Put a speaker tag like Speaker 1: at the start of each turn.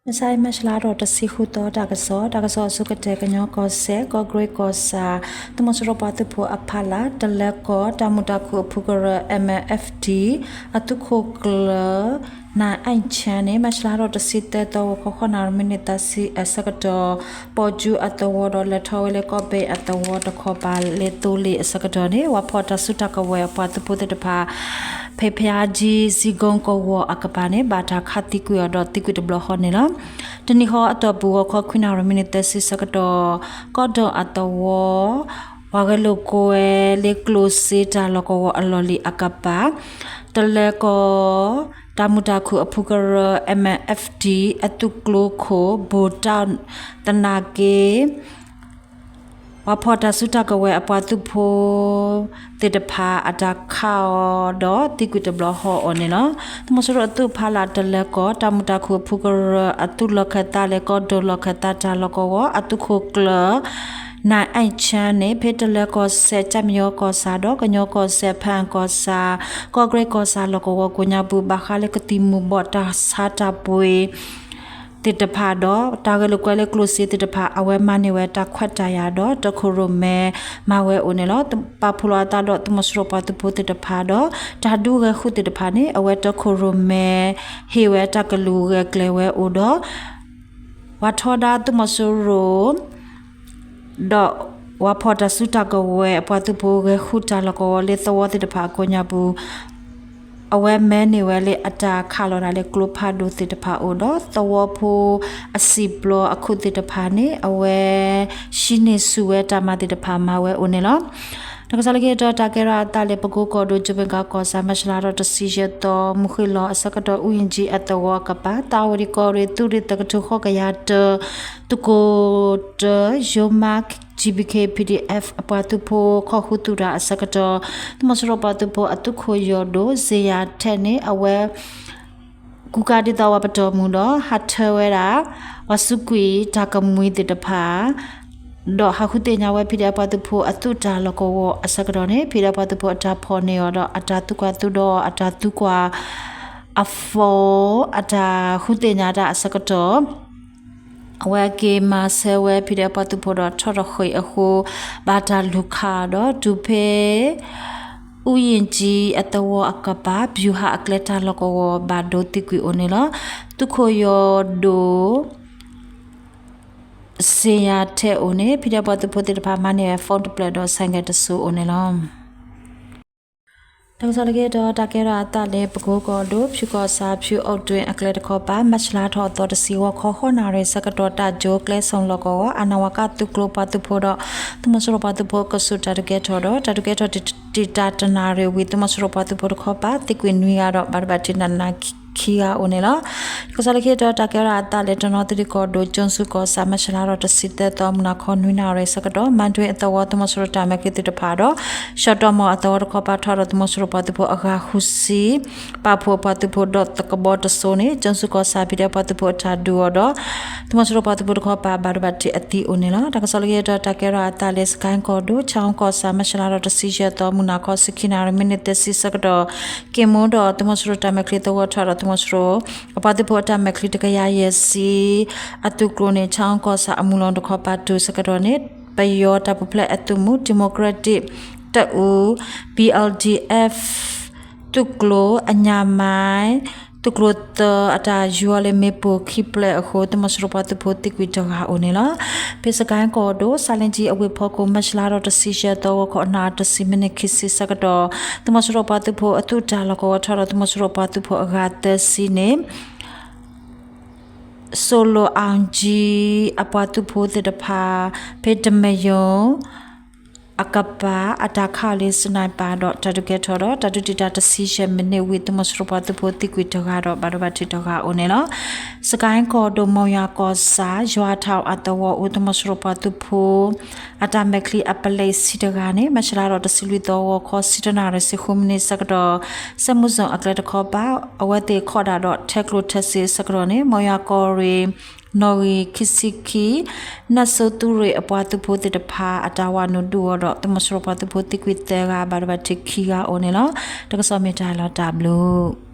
Speaker 1: ไม่ใช่ไม่ฉลาดแต่สิขุต่อดากษอสุกเตกันยอก็เสก็เกรก็ซาตมสรปาตุพัวอภาลาตะเลก็ตามุตาคุพุกระ MFD อตุโคกลนาไอชาเนไม่ฉลาดแต่สิเตตอก็ขนาดมินิตาสิสกตอปอจูอัตวอดเลทาวเลก็เปอัตวอดขอบาเลตูเลสกตอเนว่าพอตสุตากเวปาตุพุตตพาเพพยาจีซิกงก็วออกปาเนบาทาคติกุยดอติกุตบลอฮเนละตนี่ฮออัตบัวขอคุณารมินิตสิสกตอก็ดออัตวอวากโลโกเอเลโคลซิตาลกวอลลีอากปาตะเลก็ตามุตาคุอภุกร MFD อตุกโลโคโบตาตนาเกว่าพอตาสุตากเวอปาตุโพเตตพาอาตาคาวดอติกุตบลอฮออเนเนาะตมสรตุพาลาตเลก็ตามุตาคุภุกรอตุลคตาเลก็ดลคตาจาลกวอตุโคกลนาไอชาเนเพตเลก็เซจามยก็ซาดอกญอก็เซพังก็ซาก็เกรก็ซาลกวกุญาบุบาคาเลกติมุบอตาซาตาปุยติดพาดอตากลกเลกลุสิติดพาอเวมานิเวตาขวัดจายาดอตะคุรุเมมาเวโอเนลอปาพุลาตาดอตมสรปาตุโพติดพาดอตาดูเกขุติดพาเนอเวตะคุรุเมเฮเวตากลูเกเกลเวโอดอวัทอดาตมสโรดอว่าพอตาสุตากเวปาตุโพเกขุตาลกวเลตวติดพาโกญาบูအဝဲမဲနေဝဲလေအတာခါလော်နာလေကလုဖာဒိုတိတဖာအိုတော့တဝဖိုအစီဘလအခုတိတဖာနေအဝဲရှိနေစုဝဲတာမတိတဖာမဝဲအိုနေလောတကစားလေတော့တာကရာတာလေပကိုကောဒိုဂျဘကကောဆာမရှလာတော့တစီရတော့မခိလောအစကတော့ဥယင်ကြီးအတဝကပါတာဝရီကောရီတူရီတကထုခောကရတတုကိုတယိုမတ်GBK PDF အပတူဖိုခခုတူရာအစကတော့တမစရပတူဖိုအတုခိုယောဒိုဇေယာထဲနေအဝဲကူကာဒီတော်ဝပတော်မူတော့ဟတ်ထဝဲတာဝစုကွေတာကမွေးတဖာดอกหาคุเตญาไว้พิดาปาตุโพอตุจาลกวอสกดอเนพิดาปาตุโพอตาพอเนอดออตาตุกวาตุดออตาตุกวาอฟออตาคุเตญาดาอสกดอအဝဲကေမာဆဲဝဲဖိတဲ့ပတ်သူဖို့တော့ထော်ရခွေအခုဘာတာလူခါတော့ဒူဖေဥယင်ကြီးအတဝအကပါဗျူဟာအကလက်တာလကောဘာဒိုတိကွီအိုနေလားတုခိုယောဒိုစေယာတဲ့အိုနေဖိတဲ့ပတ်သူဖို့တဲ့ဘာမနေဖုန်းတပလက်တော့ဆိုင်ကတဆူအိုနေလားတောက်စားလေတော့တကယ်ရတာလေပကိုကောတို့ဖြူကောစာဖြူအုတ်တွင်အကလက်တခောပါမချလာထော်တော်တစီဝခေါ်ခေါ်နာရဲစကတော်တာဂျိုကလဲဆောင်လကောအနဝကတုကလောပတုဖို့တော့တမစရပတုဖို့ကဆုတတကယ်ထော်တော့တတကယ်ထော်တီတာတနာရဲဝီတမစရပတုဖို့ခေါ်ပါတိကွင်နွေရတော့ဘာဘာတင်နာခီယာအိုနေလားကိုစားလေတော့တကယ်ရတာလေတနော်တိကောတို့ကျွန်းစုကောစာမချလာတော့တစီတဲ့တော့မနာခေါ်နွေနာရဲစကတော့မန်တွင်အတော်တမစရတာမကိတိတဖာတော့ရှော့တော့မအတော်ခေါ်ပါထော်တော့တမစရပတုဖို့အခါခုစီပါဖို့ပတုဖို့တော့တကဘောတဆိုနေကျွန်းစုကောစာပြတဲ့ပတုဖို့ထားဒူတော့တမစရပတုဖို့ခေါ်ပါဘာဘတ်တီအတီအိုနေလားတကစားလေတော့တကယ်ရတာလေစကန်ကောတို့ချောင်းကောစာမချလာတော့တစီရတော့မနာခေါ်စခိနာရမိနစ်တစီစကတော့ကေမွန်တော့တမစရတာမကလေးတော့ထော်တော့တမစရအပတိဖို့တာမကလေးတကရရဲ့စီအတုကလိုနေချောင်းကောစာအမူလုံးတခေါ်ပါတူစကတော့နေပယောတပပလက်အတုမှုဒီမိုကရက်တစ်တူ BLDF ตุกโลอัญญาไม้ตุกโลตอาตายัวเลเมโปคิเปลโคตมสรปตุโพติกวิจกาโอเนละเพสกายกอโดซาเลนจีอเวพอโกมัชลาโรตซิเชตวขอนาตซิเมเนคิซิสกดอตมสรปตุโพอตุจาลกวทารตมสรปตุโพอกาตซิเนโซโลอังจีอปาตุโพเตตพาเพตเมโยအကပါအတာခါလေးစနိုင်ပါတော့တတုကဲထော်တော့တတုတိတာတစီရှမနေဝိတမစရပတဖို့တိကွေတကတော့ဘာတော့ဘာတိတော့ကအိုနေနော်စကိုင်းကောဒိုမောင်ယာကောစာရွာထောက်အတဝဥတမစရပတဖို့အတာမကလီအပလေးစီတကနေမချလာတော့တစီလူတော့ခေါ်စီတနာရစီခုမနေစကတော့စမှုစုံအကလက်တခေါ်ပါအဝတ်တေခေါ်တာတော့ထက်ကလိုထက်စီစကတော့နေမောင်ယာကောရီနော်ရီခီစီခီနတ်ဆိုတူရီအပွားသူဖို့တဖာအတာဝနုဒူတော့တမစရပသူဖို့တိကွေတဲကဘာဘာတိခီကအိုနေလောတကစောမေတာလာတဘလူ